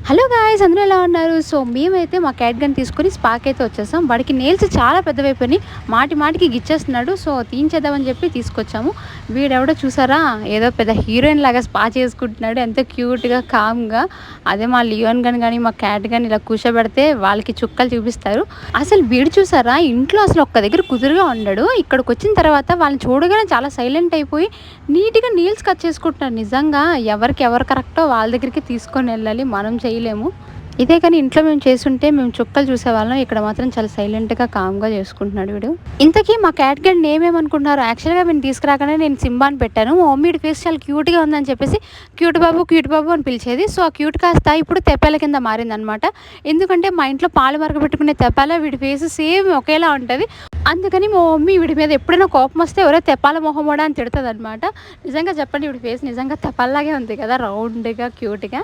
Hello guys, అందరూ ఎలా ఉన్నారు? సో మేమైతే మా క్యాట్ గన్ తీసుకొని స్పాక్ అయితే వచ్చేసాం. వాడికి నెయిల్స్ చాలా పెద్దవైపోయినాయి, మాటి మాటికి గిచ్చేస్తున్నాడు. సో తీయించేద్దామని చెప్పి తీసుకొచ్చాము. వీడెవడో చూసారా, ఏదో పెద్ద హీరోయిన్ లాగా స్పా చేసుకుంటున్నాడు, ఎంతో క్యూట్గా కామ్గా. అదే మా లియోన్ గన్ కానీ మా క్యాట్ గన్ ఇలా కూర్చోబెడితే వాళ్ళకి చుక్కలు చూపిస్తారు. అసలు వీడు చూసారా, ఇంట్లో అసలు ఒక్క దగ్గర కుదురుగా ఉండడు. ఇక్కడికి వచ్చిన తర్వాత వాళ్ళని చూడగానే చాలా సైలెంట్ అయిపోయి నీట్గా నీల్స్ కట్ చేసుకుంటున్నారు. నిజంగా ఎవరికి ఎవరు కరెక్టో వాళ్ళ దగ్గరికి తీసుకొని వెళ్ళాలి, మనం చేయలేము. ఇదే కానీ ఇంట్లో మేము చేస్తుంటే మేము చుక్కలు చూసేవాళ్ళం. ఇక్కడ మాత్రం చాలా సైలెంట్గా కామ్గా చేసుకుంటున్నాడు వీడు. ఇంతకీ మా క్యాట్ గన్ నేమ్ ఏమనుకుంటున్నారు? యాక్చువల్గా వీడిని తీసుకురాగానే నేను సింబా అని పెట్టాను. మా మమ్మీ ఫేస్ చాలా క్యూట్గా ఉందని చెప్పేసి క్యూట్ బాబు అని పిలిచేది. సో ఆ క్యూట్ కాస్త ఇప్పుడు తెప్పాల కింద మారిందనమాట. ఎందుకంటే మా ఇంట్లో పాలు మరగబెట్టుకునే తెప్పాల వీడి ఫేస్ సేమ్ ఒకేలా ఉంటుంది. అందుకని మా మమ్మీ వీడి మీద ఎప్పుడైనా కోపం వస్తే ఎవరో తెప్పాల మొహమోడా అని తిడుతుంది అనమాట. నిజంగా చెప్పండి, వీడి ఫేస్ నిజంగా తెప్పాలలాగే ఉంది కదా, రౌండ్గా క్యూట్గా.